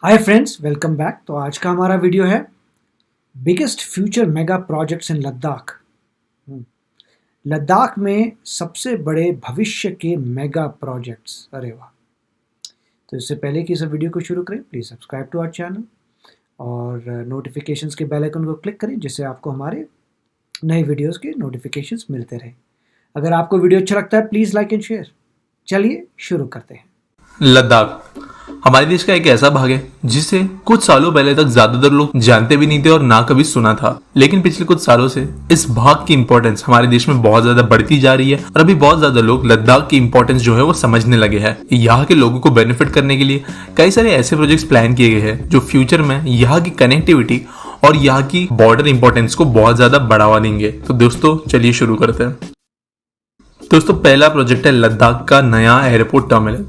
Hi friends, welcome back. तो आज का हमारा वीडियो है biggest future mega projects in Ladakh. Ladakh में सबसे बड़े भविष्य के मेगा प्रोजेक्ट्स। अरे वाह! तो इससे पहले कि इस वीडियो को शुरू करें, please subscribe to our channel और नोटिफिकेशंस के बेल आइकन को क्लिक करें, जिससे आपको हमारे नए वीडियोस के नोटिफिकेशंस मिलते रहें। अगर आपको वीडियो अच्छा लगता है, प्लीज़ लाइक एंड शेयर। चलिए शुरू करते हैं। लद्दाख हमारे देश का एक ऐसा भाग है जिसे कुछ सालों पहले तक ज्यादातर लोग जानते भी नहीं थे और ना कभी सुना था, लेकिन पिछले कुछ सालों से इस भाग की इंपॉर्टेंस हमारे देश में बहुत ज्यादा बढ़ती जा रही है और अभी बहुत ज्यादा लोग लद्दाख की इंपॉर्टेंस जो है वो समझने लगे हैं। यहाँ के लोगों को बेनिफिट करने के लिए कई सारे ऐसे प्रोजेक्ट्स प्लान किए गए हैं जो फ्यूचर में यहाँ की कनेक्टिविटी और यहाँ की बॉर्डर इंपॉर्टेंस को बहुत ज्यादा बढ़ावा देंगे। तो दोस्तों चलिए शुरू करते हैं। दोस्तों पहला प्रोजेक्ट है लद्दाख का नया एयरपोर्ट टर्मिनल।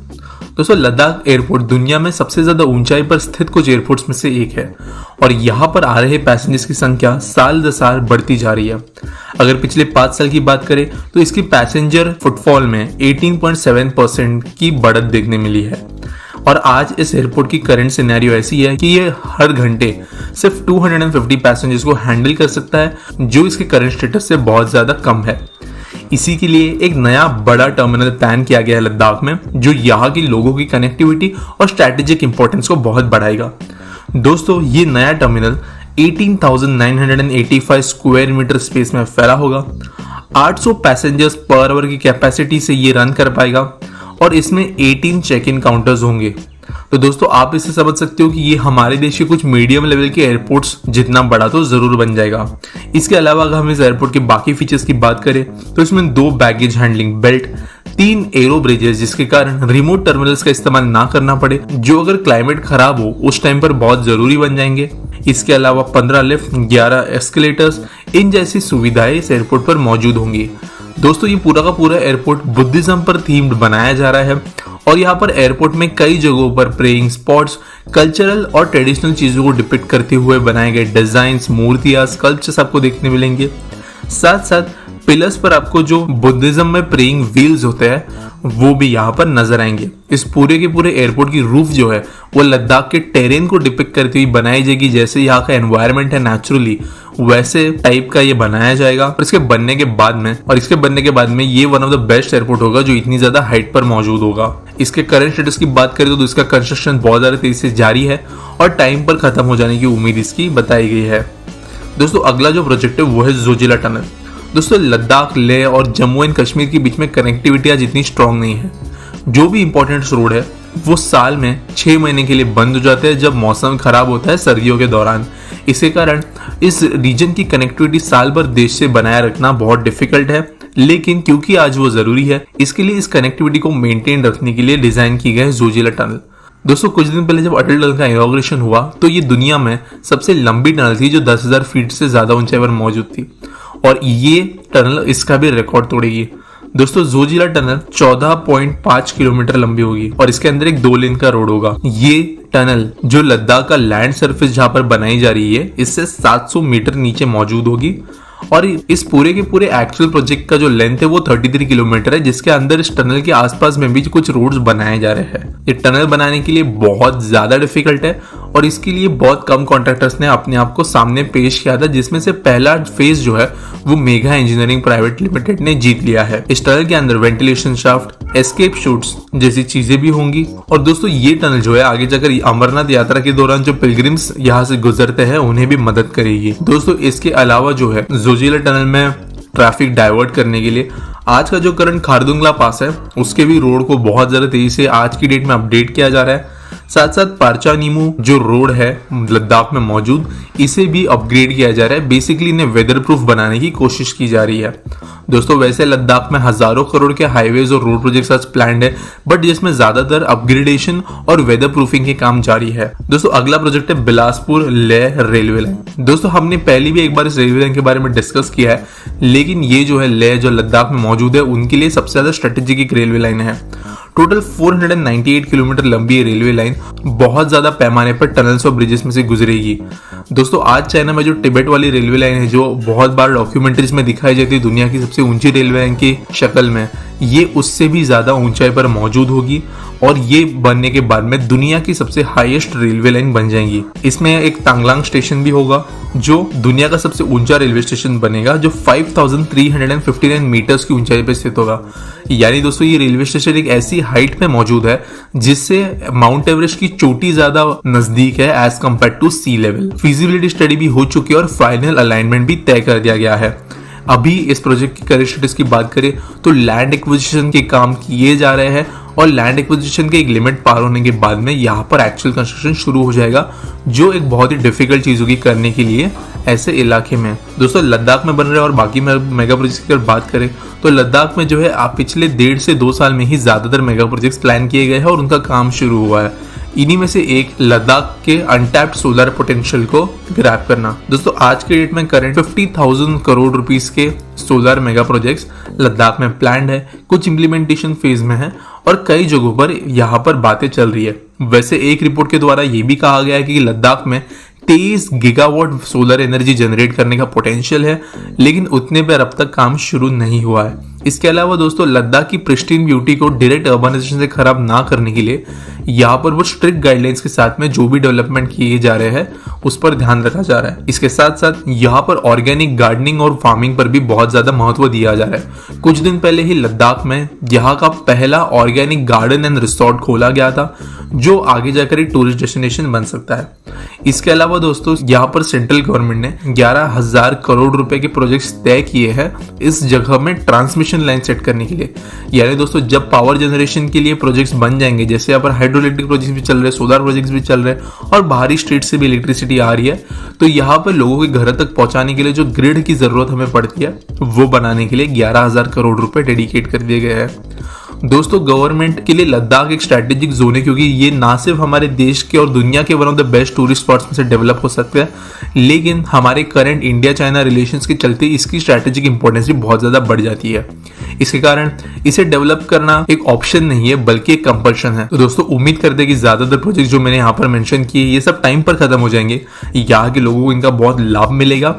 दोस्तों लद्दाख एयरपोर्ट दुनिया में सबसे ज्यादा ऊंचाई पर स्थित कुछ एयरपोर्ट्स में से एक है और यहाँ पर आ रहे पैसेंजर्स की संख्या साल दर साल बढ़ती जा रही है। अगर पिछले 5 साल की बात करें तो इसकी पैसेंजर फुटफॉल में 18.7% की बढ़त देखने मिली है और आज इस एयरपोर्ट की करंट सिनेरियो ऐसी है कि ये हर घंटे सिर्फ 250 पैसेंजर्स को हैंडल कर सकता है, जो इसके करंट स्टेटस से बहुत ज्यादा कम है। इसी के लिए एक नया बड़ा टर्मिनल प्लान किया गया है लद्दाख में, जो यहाँ के लोगों की कनेक्टिविटी और स्ट्रेटेजिक इंपॉर्टेंस को बहुत बढ़ाएगा। दोस्तों ये नया टर्मिनल 18,985 स्क्वायर मीटर स्पेस में फैला होगा। 800 पैसेंजर्स पर आवर की कैपेसिटी से ये रन कर पाएगा और इसमें 18 चेक इन काउंटर्स होंगे। तो दोस्तों आप इसे समझ सकते हो कि ये हमारे देश के कुछ मीडियम लेवल के एयरपोर्ट्स जितना बड़ा तो जरूर बन जाएगा। इसके अलावा अगर हम इस एयरपोर्ट के बाकी फीचर्स की बात करें तो इसमें 2 baggage handling belt, 3 arrow bridges जिसके कारण रिमोट टर्मिनल्स का इस्तेमाल ना करना पड़े, जो अगर क्लाइमेट खराब हो उस टाइम पर बहुत जरूरी बन जाएंगे। इसके अलावा 15 लिफ्ट, 11 एस्केलेटर्स, इन जैसी सुविधाएं इस एयरपोर्ट पर मौजूद होंगी। दोस्तों ये पूरा का पूरा एयरपोर्ट बुद्धिज्म पर थीम्ड बनाया जा रहा है और यहाँ पर एयरपोर्ट में कई जगहों पर प्रेइंग स्पॉट्स, कल्चरल और ट्रेडिशनल चीजों को डिपिक्ट करते हुए बनाए गए डिजाइन्स, मूर्तियां, स्कल्पचर्स आपको देखने मिलेंगे। साथ साथ पिलर्स पर आपको जो बुद्धिज्म में प्रेइंग व्हील्स होते हैं वो भी यहाँ पर नजर आएंगे। इस पूरे के पूरे एयरपोर्ट की रूफ जो है वो लद्दाख के टेरेन को डिपिक्ट करती हुई बनाई जाएगी। जैसे यहाँ का एनवायरनमेंट है नेचुरली, वैसे टाइप का ये बनाया जाएगा और इसके बनने के बाद में ये one of the best airport होगा जो इतनी ज्यादा हाइट पर मौजूद होगा। इसके करंट स्टेटस की बात करें तो इसका कंस्ट्रक्शन बहुत ज्यादा तेजी से जारी है और टाइम पर खत्म हो जाने की उम्मीद इसकी बताई गई है। दोस्तों अगला जो प्रोजेक्ट है वो है जोजिला टनल। दोस्तों लद्दाख, लेह और जम्मू एंड कश्मीर के बीच में कनेक्टिविटी आज इतनी स्ट्रांग नहीं है। जो भी इंपॉर्टेंट रोड है वो साल में 6 महीने के लिए बंद हो जाते हैं जब मौसम खराब होता है सर्दियों के दौरान। इसके कारण इस रीजन की कनेक्टिविटी साल भर देश से बनाए रखना बहुत डिफिकल्ट है, लेकिन क्योंकि आज वो जरूरी है इसके लिए इस कनेक्टिविटी को मेंटेन रखने के लिए डिजाइन की गई जोजिला टनल। दोस्तों कुछ दिन पहले जब अटल टनल का इनॉग्रेशन हुआ तो ये दुनिया में सबसे लंबी टनल थी जो 10,000 फीट से ज्यादा ऊंचाई पर मौजूद थी और ये टनल इसका भी रिकॉर्ड तोड़ेगी। दोस्तों जोजिला टनल 14.5 किलोमीटर लंबी होगी और इसके अंदर एक 2 लेन का रोड होगा। ये टनल जो लद्दाख का लैंड सरफेस जहां पर बनाई जा रही है इससे 700 मीटर नीचे मौजूद होगी और इस पूरे के पूरे एक्चुअल प्रोजेक्ट का जो लेंथ है वो 33 किलोमीटर है, जिसके अंदर इस टनल के आसपास में भी कुछ रोड्स बनाए जा रहे हैं। ये टनल बनाने के लिए बहुत ज्यादा डिफिकल्ट है और इसके लिए बहुत कम कॉन्ट्रैक्टर्स ने अपने आप को सामने पेश किया था, जिसमें से पहला फेज जो है वो मेघा इंजीनियरिंग प्राइवेट लिमिटेड ने जीत लिया है। इस टनल के अंदर वेंटिलेशन शाफ्ट, एस्केप शूट्स जैसी चीजें भी होंगी और दोस्तों ये टनल जो है आगे जाकर अमरनाथ यात्रा के दौरान जो पिलग्रिम्स यहाँ से गुजरते हैं उन्हें भी मदद करेगी। दोस्तों इसके अलावा जो है जोजिला टनल में ट्रैफिक डाइवर्ट करने के लिए आज का जो करंट खारदुंगला पास है उसके भी रोड को बहुत ज्यादा तेजी से आज की डेट में अपडेट किया जा रहा है। साथ साथ पारचा नीमू जो रोड है लद्दाख में मौजूद, इसे भी अपग्रेड किया जा रहा है। बेसिकली इन्हें वेदर प्रूफ बनाने की कोशिश की जा रही है। दोस्तों वैसे लद्दाख में हजारों करोड़ के हाईवेज और रोड प्रोजेक्ट्स आज प्लान्ड है, बट जिसमें ज्यादातर अपग्रेडेशन और वेदर प्रूफिंग के काम जारी है। दोस्तों अगला प्रोजेक्ट है बिलासपुर लेह रेलवे लाइन। दोस्तों हमने पहले भी एक बार इस रेलवे लाइन के बारे में डिस्कस किया है, लेकिन ये जो है लेह जो लद्दाख में मौजूद है उनके लिए सबसे ज्यादा स्ट्रेटेजिक एक रेलवे लाइन है। टोटल 498 किलोमीटर लंबी ये रेलवे लाइन बहुत ज्यादा पैमाने पर टनल्स और ब्रिजेस में से गुजरेगी। दोस्तों आज चाइना में जो तिब्बत वाली रेलवे लाइन है जो बहुत बार डॉक्यूमेंट्रीज में दिखाई जाती है दुनिया की सबसे ऊंची रेलवे लाइन की शक्ल में, ये उससे भी ज्यादा ऊंचाई पर मौजूद होगी और ये बनने के बाद में दुनिया की सबसे हाईएस्ट रेलवे लाइन बन जाएंगी। इसमें एक तांगलांग स्टेशन भी होगा जो दुनिया का सबसे ऊंचा रेलवे स्टेशन बनेगा, जो 5359 मीटर्स की ऊंचाई पे स्थित होगा। यानी दोस्तों ये रेलवे स्टेशन एक ऐसी हाइट पे मौजूद है जिससे माउंट एवरेस्ट की चोटी ज्यादा नजदीक है as compare to sea level. Feasibility study भी हो चुकी है और फाइनल अलाइनमेंट भी तय कर दिया गया है। अभी इस प्रोजेक्ट की करंट स्टेटस की बात करें तो लैंड एक्विजिशन के काम किए जा रहे हैं और लैंड एक्विजिशन के एक लिमिट पार होने के बाद में यहाँ पर एक्चुअल कंस्ट्रक्शन शुरू हो जाएगा, जो एक बहुत ही डिफिकल्ट चीज होगी करने के लिए ऐसे इलाके में। दोस्तों लद्दाख में बन रहे और बाकी मेगा प्रोजेक्ट्स की अगर बात करें तो लद्दाख में जो है आप पिछले 1.5 से 2 साल में ही ज्यादातर मेगा प्रोजेक्ट्स प्लान किए गए हैं और उनका काम शुरू हुआ है। इन्हीं में से एक लद्दाख के अनटैप्ड सोलर पोटेंशियल को ग्रैब करना। दोस्तों आज के डेट में करंट 50,000 करोड़ रुपीस के सोलर मेगा प्रोजेक्ट्स लद्दाख में प्लान्ड है, कुछ इंप्लीमेंटेशन फेज में है और कई जगहों पर यहाँ पर बातें चल रही है। वैसे एक रिपोर्ट के द्वारा ये भी कहा गया है कि लद्दाख में 23 गीगावाट सोलर एनर्जी जनरेट करने का पोटेंशियल है, लेकिन उतने पर अब तक काम शुरू नहीं हुआ है। इसके अलावा दोस्तों लद्दाख की प्रिस्टीन ब्यूटी को डायरेक्ट अर्बनाइजेशन से खराब ना करने के लिए यहाँ पर वो स्ट्रिक्ट गाइडलाइंस के साथ में जो भी डेवलपमेंट किए जा रहे हैं उस पर ध्यान रखा जा रहा है। इसके साथ साथ यहाँ पर ऑर्गेनिक गार्डनिंग और फार्मिंग पर भी बहुत ज्यादा महत्व दिया जा रहा है। कुछ दिन पहले ही लद्दाख में यहाँ का पहला ऑर्गेनिक गार्डन एंड रिसोर्ट खोला गया था, जो आगे जाकर एक टूरिस्ट डेस्टिनेशन बन सकता है। इसके अलावा दोस्तों यहाँ पर सेंट्रल गवर्नमेंट ने 11,000 करोड़ रुपए के प्रोजेक्ट्स तय किए हैं इस जगह में ट्रांसमिशन लाइन सेट करने के लिए। यानी दोस्तों जब पावर जनरेशन के लिए प्रोजेक्ट्स बन जाएंगे, जैसे यहाँ पर हाइड्रोइलेक्ट्रिक प्रोजेक्ट्स भी चल रहे हैं, सोलर प्रोजेक्ट्स भी चल रहे हैं और बाहरी स्टेट से भी इलेक्ट्रिसिटी आ रही है, तो यहाँ पर लोगों के घर तक पहुंचाने के लिए जो ग्रिड की जरूरत हमें पड़ती है वो बनाने के लिए 11,000 करोड़ रुपए डेडिकेट कर दिए गए हैं। दोस्तों गवर्नमेंट के लिए लद्दाख एक स्ट्रैटेजिक जोन है, क्योंकि ये ना सिर्फ हमारे देश के और दुनिया के one of the best tourist spots में से डेवलप हो सकते हैं, लेकिन हमारे करंट इंडिया चाइना रिलेशंस के चलते इसकी स्ट्रैटेजिक इंपॉर्टेंस भी बहुत ज्यादा बढ़ जाती है। इसके कारण इसे डेवलप करना एक ऑप्शन नहीं है बल्कि एक कंपल्शन है। तो दोस्तों उम्मीद करते हैं कि ज्यादातर प्रोजेक्ट जो मैंने यहाँ पर मेंशन किए ये सब टाइम पर खत्म हो जाएंगे, यहाँ के लोगों को इनका बहुत लाभ मिलेगा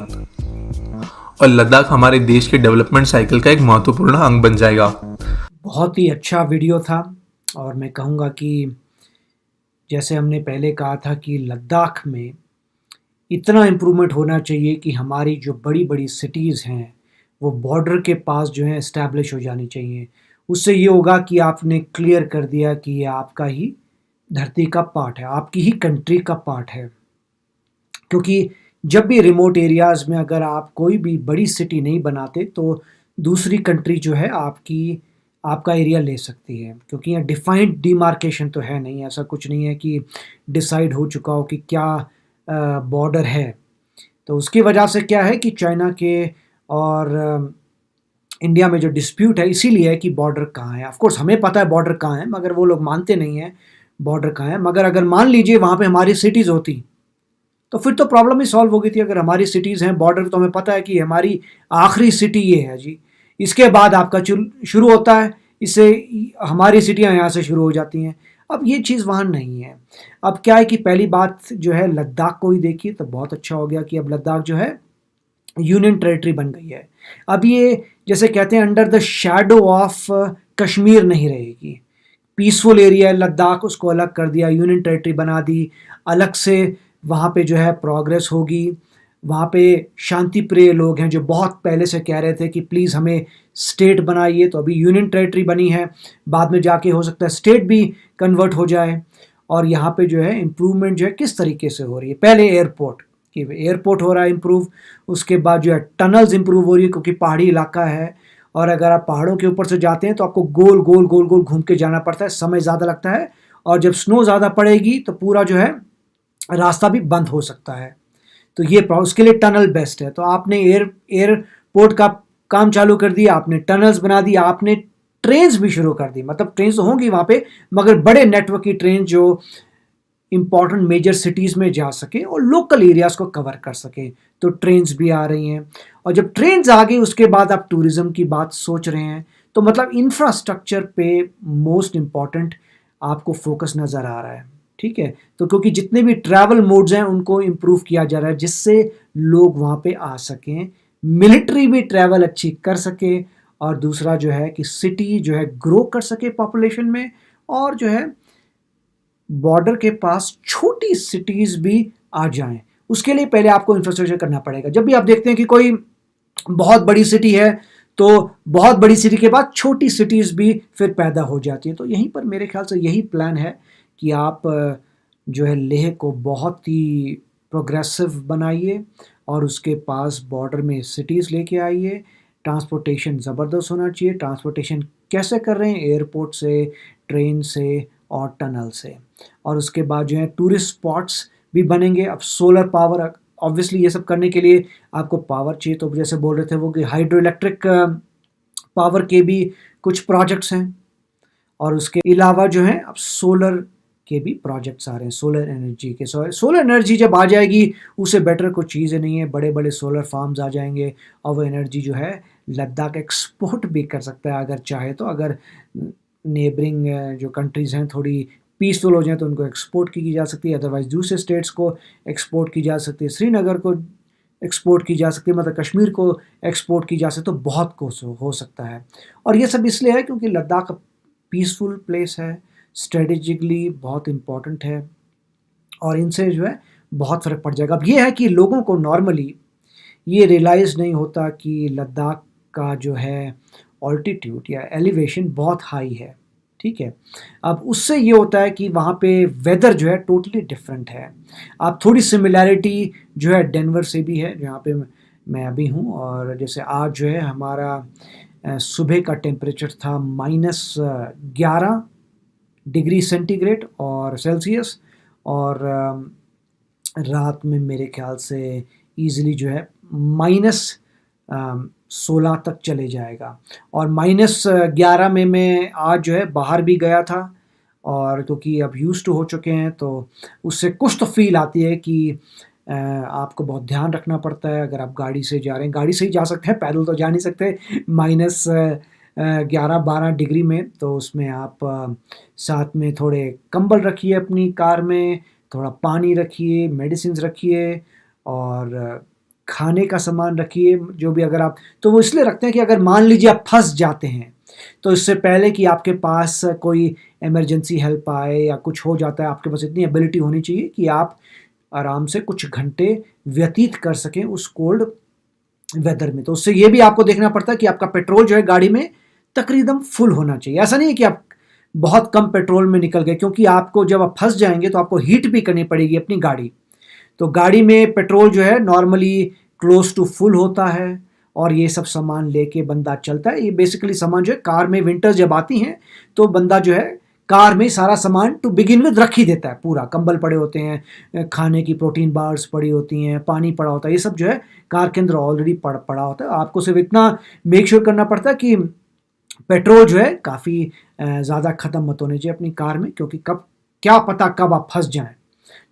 और लद्दाख हमारे देश के डेवलपमेंट साइकिल का एक महत्वपूर्ण अंग बन जाएगा। बहुत ही अच्छा वीडियो था और मैं कहूँगा कि जैसे हमने पहले कहा था कि लद्दाख में इतना इम्प्रूवमेंट होना चाहिए कि हमारी जो बड़ी बड़ी सिटीज़ हैं वो बॉर्डर के पास जो है इस्टेब्लिश हो जानी चाहिए। उससे ये होगा कि आपने क्लियर कर दिया कि ये आपका ही धरती का पार्ट है, आपकी ही कंट्री का पार्ट है। क्योंकि जब भी रिमोट एरियाज़ में अगर आप कोई भी बड़ी सिटी नहीं बनाते तो दूसरी कंट्री जो है आपका एरिया ले सकती है, क्योंकि यहाँ डिफाइंड डिमार्केशन तो है नहीं, ऐसा कुछ नहीं है कि डिसाइड हो चुका हो कि क्या बॉर्डर है। तो उसकी वजह से क्या है कि चाइना के और इंडिया में जो डिस्प्यूट है इसीलिए है कि बॉर्डर कहाँ है। ऑफ कोर्स हमें पता है बॉर्डर कहाँ है, मगर वो लोग मानते नहीं हैं बॉर्डर कहाँ है। मगर अगर मान लीजिए वहाँ पे हमारी सिटीज़ होती तो फिर तो प्रॉब्लम ही सॉल्व हो गई थी। अगर हमारी सिटीज़ हैं बॉर्डर, तो हमें पता है कि हमारी आखिरी सिटी ये है जी, इसके बाद आपका शुरू होता है, इससे हमारी सिटियाँ यहाँ से शुरू हो जाती हैं। अब ये चीज़ वहाँ नहीं है। अब क्या है कि पहली बात जो है लद्दाख को ही देखिए तो बहुत अच्छा हो गया कि अब लद्दाख जो है यूनियन टेरिटरी बन गई है। अब ये जैसे कहते हैं under the shadow of Kashmir नहीं रहेगी, पीसफुल एरिया है लद्दाख, उसको अलग कर दिया, यूनियन टेरिटरी बना दी, अलग से वहाँ पे जो है प्रोग्रेस होगी। वहाँ पे शांति प्रिय लोग हैं जो बहुत पहले से कह रहे थे कि प्लीज़ हमें स्टेट बनाइए, तो अभी यूनियन टेरिटरी बनी है, बाद में जाके हो सकता है स्टेट भी कन्वर्ट हो जाए। और यहाँ पे जो है इम्प्रूवमेंट जो है किस तरीके से हो रही है, पहले एयरपोर्ट हो रहा है इम्प्रूव, उसके बाद जो है टनल्स इम्प्रूव हो रही है क्योंकि पहाड़ी इलाका है और अगर आप पहाड़ों के ऊपर से जाते हैं तो आपको गोल गोल गोल गोल घूम के जाना पड़ता है, समय ज़्यादा लगता है और जब स्नो ज़्यादा पड़ेगी तो पूरा जो है रास्ता भी बंद हो सकता है। तो ये उसके लिए टनल बेस्ट है। तो आपने एयरपोर्ट का काम चालू कर दिया, आपने टनल्स बना दिया, आपने ट्रेन्स भी शुरू कर दी, मतलब ट्रेन्स तो होंगी वहाँ पे मगर बड़े नेटवर्क की ट्रेन जो इंपॉर्टेंट मेजर सिटीज़ में जा सके और लोकल एरियाज़ को कवर कर सके, तो ट्रेन्स भी आ रही हैं। और जब ट्रेन्स आ गई उसके बाद आप टूरिज़्म की बात सोच रहे हैं, तो मतलब इंफ्रास्ट्रक्चर पे मोस्ट इम्पॉर्टेंट आपको फोकस नज़र आ रहा है, ठीक है। तो क्योंकि जितने भी ट्रैवल मोड्स हैं उनको इम्प्रूव किया जा रहा है जिससे लोग वहाँ पे आ सकें, मिलिट्री भी ट्रैवल अच्छी कर सके और दूसरा जो है कि सिटी जो है ग्रो कर सके पॉपुलेशन में और जो है बॉर्डर के पास छोटी सिटीज़ भी आ जाएं। उसके लिए पहले आपको इंफ्रास्ट्रक्चर करना पड़ेगा। जब भी आप देखते हैं कि कोई बहुत बड़ी सिटी है तो बहुत बड़ी सिटी के बाद छोटी सिटीज़ भी फिर पैदा हो जाती हैं। तो यहीं पर मेरे ख्याल से यही प्लान है कि आप जो है लेह को बहुत ही प्रोग्रेसिव बनाइए और उसके पास बॉर्डर में सिटीज़ लेके आइए। ट्रांसपोर्टेशन ज़बरदस्त होना चाहिए। ट्रांसपोर्टेशन कैसे कर रहे हैं? एयरपोर्ट से, ट्रेन से और टनल से। और उसके बाद जो है टूरिस्ट स्पॉट्स भी बनेंगे। अब सोलर पावर, ऑब्वियसली ये सब करने के लिए आपको पावर चाहिए, तो जैसे बोल रहे थे वो कि हाइड्रो इलेक्ट्रिक पावर के भी कुछ प्रोजेक्ट्स हैं और उसके अलावा जो है अब सोलर के भी प्रोजेक्ट्स आ रहे हैं, सोलर एनर्जी के। सोलर एनर्जी जब आ जाएगी उससे बेटर कोई चीज़ नहीं है। बड़े बड़े सोलर फार्म्स आ जाएंगे और वो एनर्जी जो है लद्दाख एक्सपोर्ट भी कर सकता है अगर चाहे तो। अगर नेबरिंग जो कंट्रीज़ हैं थोड़ी पीसफुल हो जाए तो उनको एक्सपोर्ट की जा सकती है, अदरवाइज़ दूसरे स्टेट्स को एक्सपोर्ट की जा सकती है, श्रीनगर को एक्सपोर्ट की जा सकती है, मतलब कश्मीर को एक्सपोर्ट की जा सकती है। तो बहुत कुछ हो सकता है और ये सब इसलिए है क्योंकि लद्दाख पीसफुल प्लेस है, स्ट्रेटेजिकली बहुत इम्पॉर्टेंट है और इनसे जो है बहुत फ़र्क पड़ जाएगा। अब ये है कि लोगों को नॉर्मली ये रियलाइज़ नहीं होता कि लद्दाख का जो है ऑल्टीट्यूड या एलिवेशन बहुत हाई है, ठीक है। अब उससे ये होता है कि वहाँ पे वेदर जो है टोटली डिफरेंट है। अब थोड़ी सिमिलैरिटी जो है डेनवर से भी है जहाँ पे मैं अभी हूँ। और जैसे आज जो है हमारा सुबह का टेम्परेचर था -11 डिग्री सेंटीग्रेड और सेल्सियस, और रात में मेरे ख्याल से ईज़िली जो है -16 तक चले जाएगा। और -11 में मैं आज जो है बाहर भी गया था और क्योंकि अब यूज़ टू हो चुके हैं तो उससे कुछ तो फील आती है कि आपको बहुत ध्यान रखना पड़ता है। अगर आप गाड़ी से जा रहे हैं, गाड़ी से ही जा सकते हैं, पैदल तो जा नहीं सकते -11-12 डिग्री में। तो उसमें आप साथ में थोड़े कंबल रखिए अपनी कार में, थोड़ा पानी रखिए, मेडिसिन्स रखिए और खाने का सामान रखिए जो भी। अगर आप तो वो इसलिए रखते हैं कि अगर मान लीजिए आप फंस जाते हैं तो इससे पहले कि आपके पास कोई इमरजेंसी हेल्प आए या कुछ हो जाता है, आपके पास इतनी एबिलिटी होनी चाहिए कि आप आराम से कुछ घंटे व्यतीत कर सकें उस कोल्ड वेदर में। तो उससे ये भी आपको देखना पड़ता है कि आपका पेट्रोल जो है गाड़ी में तकरीबन फुल होना चाहिए। ऐसा नहीं है कि आप बहुत कम पेट्रोल में निकल गए, क्योंकि आपको जब आप फंस जाएंगे तो आपको हीट भी करनी पड़ेगी अपनी गाड़ी। तो गाड़ी में पेट्रोल जो है नॉर्मली क्लोज टू फुल होता है और ये सब सामान लेके बंदा चलता है। ये बेसिकली सामान जो है कार में विंटर्स जब आती हैं तो बंदा जो है कार में सारा सामान टू बिगिन विद रख ही देता है। पूरा कंबल पड़े होते हैं, खाने की प्रोटीन बार्स पड़ी होती हैं, पानी पड़ा होता है, ये सब जो है कार के अंदर ऑलरेडी पड़ा होता है। आपको सिर्फ इतना मेक श्योर करना पड़ता है कि पेट्रोल जो है काफ़ी ज़्यादा ख़त्म मत होने चाहिए अपनी कार में, क्योंकि कब क्या पता कब आप फंस जाएं।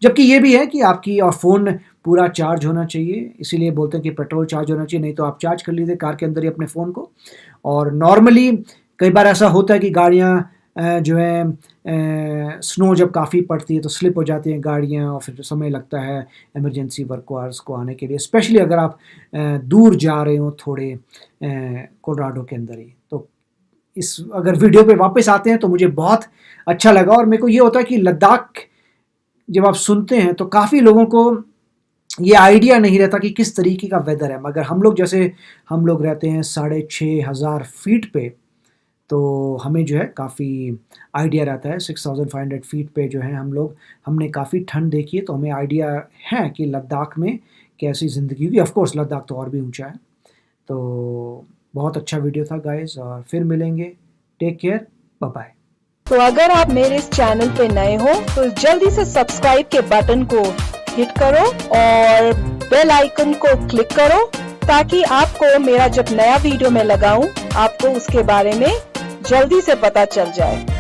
जबकि ये भी है कि आपकी और फ़ोन पूरा चार्ज होना चाहिए, इसीलिए बोलते हैं कि पेट्रोल चार्ज होना चाहिए, नहीं तो आप चार्ज कर लीजिए कार के अंदर ही अपने फ़ोन को। और नॉर्मली कई बार ऐसा होता है कि गाड़ियाँ जो है स्नो जब काफ़ी पड़ती है तो स्लिप हो जाती हैं गाड़ियाँ और फिर समय लगता है इमरजेंसी वर्कर्स को आने के लिए, स्पेशली अगर आप दूर जा रहे हो थोड़े कोलोराडो के अंदर ही। तो इस अगर वीडियो पे वापस आते हैं तो मुझे बहुत अच्छा लगा और मेरे को ये होता है कि लद्दाख जब आप सुनते हैं तो काफ़ी लोगों को ये आइडिया नहीं रहता कि किस तरीके का वेदर है। मगर हम लोग जैसे हम लोग रहते हैं 6500 फीट पे, तो हमें जो है काफ़ी आइडिया रहता है। 6500 फीट पे जो है हमने काफ़ी ठंड देखी है, तो हमें आइडिया है कि लद्दाख में कैसी ज़िंदगी होगी। ऑफ कोर्स लद्दाख तो और भी ऊंचा है। तो बहुत अच्छा वीडियो था गाइस, और फिर मिलेंगे। Take care, bye bye. तो अगर आप मेरे इस चैनल पे नए हो तो जल्दी से सब्सक्राइब के बटन को हिट करो और बेल आइकन को क्लिक करो, ताकि आपको मेरा जब नया वीडियो मैं लगाऊं आपको उसके बारे में जल्दी से पता चल जाए।